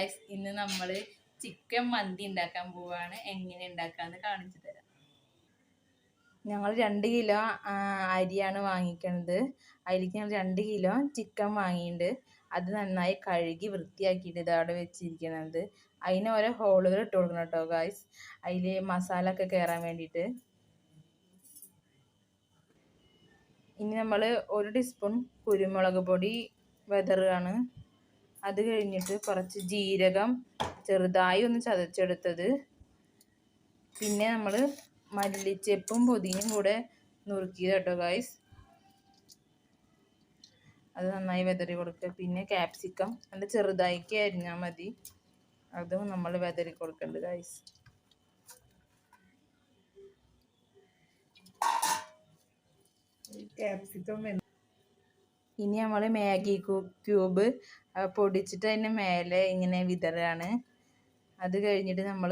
Guys ഇന്ന് നമ്മൾ chicken മന്തി ഉണ്ടാക്കാൻ പോവാണ്. എങ്ങനെ ഉണ്ടാക്കാന്ന് കാണിച്ചു തരാം. ഞങ്ങൾ 2 കിലോ അരിയാണ് വാങ്ങിക്കുന്നത്. അതിലേക്ക് ഞങ്ങൾ 2 കിലോ ചിക്കൻ വാങ്ങിയിട്ടുണ്ട്. അത് നന്നായി കഴുകി വൃത്തിയാക്കിയിട്ട് ഇതവിടെ വെച്ചിരിക്കുന്നത്. അതിന് ഓരോ ഹോളുകൾ ഇട്ട് കൊടുക്കണം കേട്ടോ ഗായ്സ്, അതിൽ മസാല ഒക്കെ കയറാൻ വേണ്ടിയിട്ട്. ഇനി നമ്മൾ 1 ടീസ്പൂൺ കുരുമുളക് പൊടി വിതറുകയാണ്. അത് കഴിഞ്ഞിട്ട് കുറച്ച് ജീരകം ചെറുതായി ഒന്ന് ചതച്ചെടുത്തത്, പിന്നെ നമ്മൾ മല്ലിച്ചെപ്പും പുതിനയും കൂടെ നുറുക്കിയത് കേട്ടോ ഗായ്സ്. അത് നന്നായി വിതറി കൊടുക്കുക. പിന്നെ ക്യാപ്സിക്കം നല്ല ചെറുതായിക്ക് അരിഞ്ഞാൽ മതി, അതും നമ്മൾ വിതറി കൊടുക്കുന്നുണ്ട് ഗായ്സ്. ക്യാപ്സിക്കം ഇനി നമ്മൾ മാഗി ക്യൂബ് പൊടിച്ചിട്ട് അതിന് മേലെ ഇങ്ങനെ വിതറാണ്. അത് കഴിഞ്ഞിട്ട് നമ്മൾ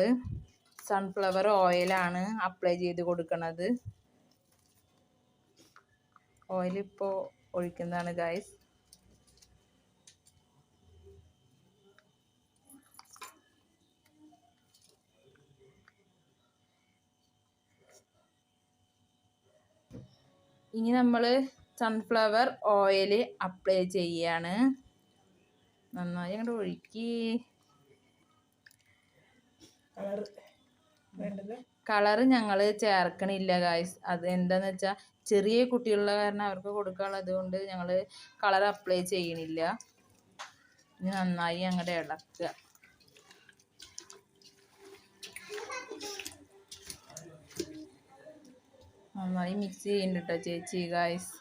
സൺഫ്ലവർ ഓയിലാണ് അപ്ലൈ ചെയ്ത് കൊടുക്കുന്നത്. ഓയിലിപ്പോൾ ഒഴിക്കുന്നതാണ് ഗായ്സ്. ഇനി നമ്മൾ സൺഫ്ലവർ ഓയിൽ അപ്ലൈ ചെയ്യാണ്. നന്നായി അങ്ങോട്ട് ഒഴുക്കി. കളറ് ഞങ്ങൾ ചേർക്കണില്ല ഗായ്സ്. അത് എന്താന്ന് വെച്ചാൽ ചെറിയ കുട്ടികളുടെ കാരണം അവർക്ക് കൊടുക്കാനുള്ളത് കൊണ്ട് ഞങ്ങൾ കളർ അപ്ലൈ ചെയ്യണില്ല. ഇനി നന്നായി അങ്ങോട്ട് ഇളക്കുക. നന്നായി മിക്സ് ചെയ്യുന്നുണ്ട് കേട്ടോ ചേച്ചി ഗായ്സ്.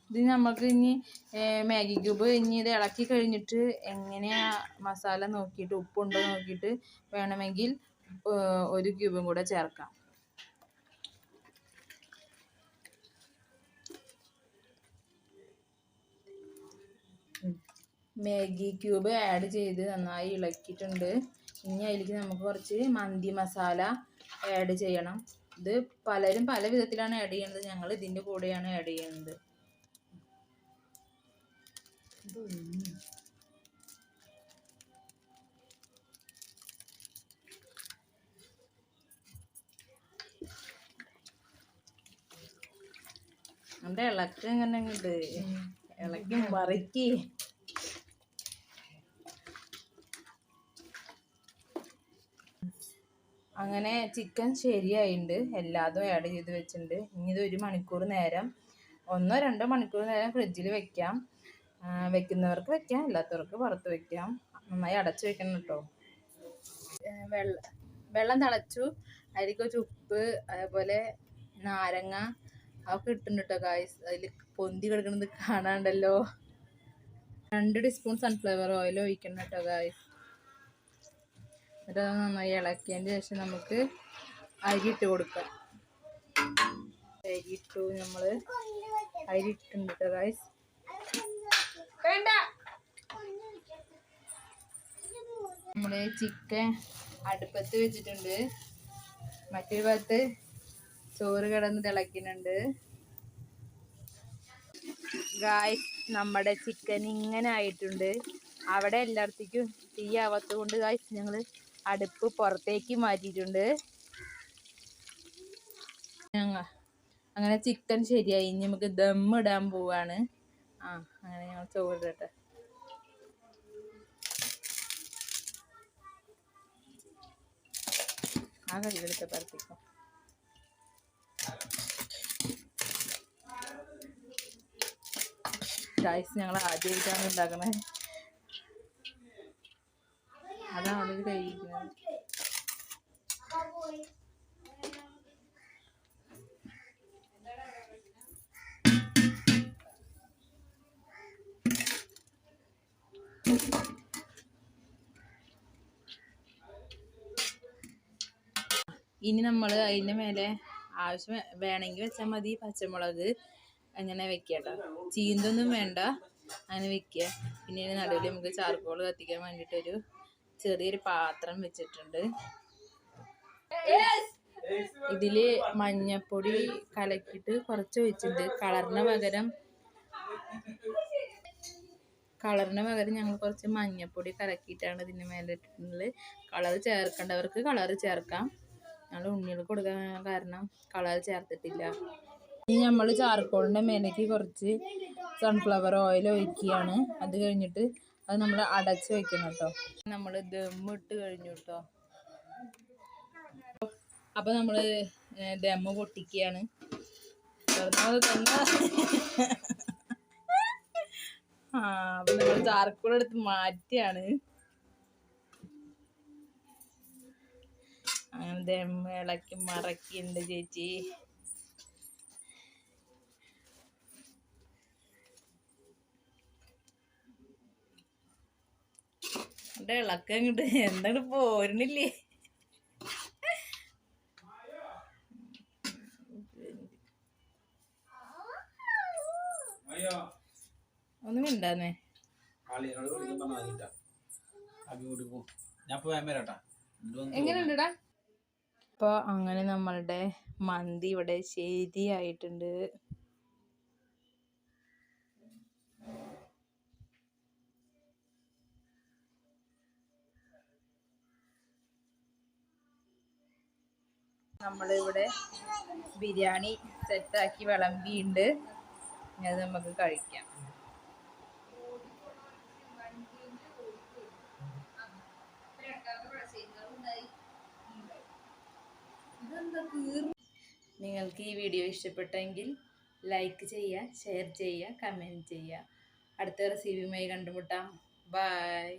ഇത് നമുക്ക് ഇനി മാഗി ക്യൂബ് ഇനി ഇത് ഇളക്കി കഴിഞ്ഞിട്ട് എങ്ങനെയാ മസാല നോക്കിയിട്ട് ഉപ്പുണ്ടോ നോക്കിയിട്ട് വേണമെങ്കിൽ 1 ക്യൂബും കൂടെ ചേർക്കാം. മാഗി ക്യൂബ് ആഡ് ചെയ്ത് നന്നായി ഇളക്കിയിട്ടുണ്ട്. ഇനി അതിലേക്ക് നമുക്ക് കുറച്ച് മന്തി മസാല ആഡ് ചെയ്യണം. ഇത് പലരും പല വിധത്തിലാണ് ആഡ് ചെയ്യുന്നത്, ഞങ്ങൾ ഇതിൻ്റെ കൂടെയാണ് ആഡ് ചെയ്യുന്നത്. നമ്മുടെ ഇളക്ക് ഇങ്ങനെ ഇങ്ങോട്ട് ഇളക്കി മറിക്കി. അങ്ങനെ ചിക്കൻ ശരിയായിട്ടുണ്ട്, എല്ലാതും ആഡ് ചെയ്ത് വെച്ചിട്ടുണ്ട്. ഇനി ഇത് 1 മണിക്കൂർ നേരം 1-2 മണിക്കൂർ നേരം ഫ്രിഡ്ജിൽ വെക്കാം. വെക്കുന്നവർക്ക് വെക്കാം, അല്ലാത്തവർക്ക് പുറത്ത് വെക്കാം. നന്നായി അടച്ചു വെക്കണം കേട്ടോ. വെള്ളം തിളച്ചു, അതിലേക്ക് കുറച്ച് ഉപ്പ്, അതേപോലെ നാരങ്ങ അതൊക്കെ ഇട്ടുണ്ട് കേട്ടോ ഗായ്സ്. അതിൽ പൊന്തി കിടക്കുന്നത് കാണാണ്ടല്ലോ. 2 ടീസ്പൂൺ സൺഫ്ലവർ ഓയിൽ ഒഴിക്കണം കേട്ടോ ഗായ്സ്. എന്നിട്ട് അത് നന്നായി ഇളക്കിയതിന് ശേഷം നമുക്ക് അരി ഇട്ട് കൊടുക്കാം. അരി ഇട്ടു, നമ്മൾ അരി ഇട്ടുണ്ട് കേട്ടോ ഗായ്സ്. വേണ്ട, നമ്മള് ചിക്കൻ അടുപ്പത്ത് വെച്ചിട്ടുണ്ട്. മറ്റൊരു ഭാഗത്ത് ചോറ് കിടന്ന് തിളയ്ക്കുന്നുണ്ട് ഗായ്സ്. നമ്മുടെ ചിക്കൻ ഇങ്ങനെ ആയിട്ടുണ്ട്. അവിടെ എല്ലായിടത്തേക്കും തീ ആവാത്തത് കൊണ്ട് ഗായ്സ് ഞങ്ങൾ അടുപ്പ് പുറത്തേക്ക് മാറ്റിയിട്ടുണ്ട്. അങ്ങനെ ചിക്കൻ ശരിയായി. ഇനി നമുക്ക് ദം ഇടാൻ പോവാണ്. അങ്ങനെ ഞങ്ങൾ ചോറിടട്ടെ. ആ കറിയെടുത്ത് പറപ്പിക്കാം ഗായ്സ്. ഞങ്ങൾ ആദ്യമായിട്ടാണ് ഉണ്ടാക്കണേ, അതാണ് അവിടെ കഴിക്കുന്നത്. ഇനി നമ്മൾ അതിൻ്റെ മേലെ ആവശ്യം വേണമെങ്കിൽ വെച്ചാൽ മതി പച്ചമുളക് അങ്ങനെ വെക്കട്ടോ. ചീന്തൊന്നും വേണ്ട, അങ്ങനെ വെക്കുക. പിന്നെ നടുവിൽ നമുക്ക് ചാർക്കോൾ കത്തിക്കാൻ വേണ്ടിയിട്ടൊരു ചെറിയൊരു പാത്രം വെച്ചിട്ടുണ്ട്. ഇതിൽ മഞ്ഞപ്പൊടി കലക്കിയിട്ട് കുറച്ച് ഒഴിച്ചിട്ടുണ്ട്. കളറിന് പകരം ഞങ്ങൾ കുറച്ച് മഞ്ഞപ്പൊടി കലക്കിയിട്ടാണ് ഇതിന് മേലെ ഇട്ടിട്ടുള്ളത്. കളർ ചേർക്കേണ്ടവർക്ക് കളർ ചേർക്കാം. ഞങ്ങൾ ഉണ്ണികൾക്ക് കൊടുക്കാൻ കാരണം കളർ ചേർത്തിട്ടില്ല. ഇനി നമ്മൾ ചാർക്കോളിൻ്റെ മേലേക്ക് കുറച്ച് സൺഫ്ലവർ ഓയിൽ ഒഴിക്കുകയാണ്. അത് കഴിഞ്ഞിട്ട് അത് നമ്മൾ അടച്ച് വെക്കണം കേട്ടോ. നമ്മൾ ദമ്മിട്ട് കഴിഞ്ഞു കേട്ടോ. അപ്പോൾ നമ്മൾ ദമ്മ് പൊട്ടിക്കുകയാണ്. അപ്പം നമ്മൾ ചാർക്കോൾ എടുത്ത് മാറ്റിയാണ്. അങ്ങനെ ദമ്മ് ഇളക്കി മറക്കിണ്ട് ചേച്ചി. എൻ്റെ ഇളക്കം ഇങ്ങോട്ട് എന്താണ് പോരണില്ലേ? ഒന്നും ഉണ്ടാന്നേ. എങ്ങനെയുണ്ടടാ? അപ്പോൾ അങ്ങനെ നമ്മളുടെ മന്തി ഇവിടെ ശരിയായിട്ടുണ്ട്. നമ്മളിവിടെ ബിരിയാണി സെറ്റാക്കി വിളമ്പിയുണ്ട്. അത് നമുക്ക് കഴിക്കാം. നിങ്ങൾക്ക് ഈ വീഡിയോ ഇഷ്ടപ്പെട്ടെങ്കിൽ ലൈക്ക് ചെയ്യുക, ഷെയർ ചെയ്യുക, കമൻറ്റ് ചെയ്യുക. അടുത്ത റെസിപ്പിയുമായി കണ്ടുമുട്ടാം. ബൈ.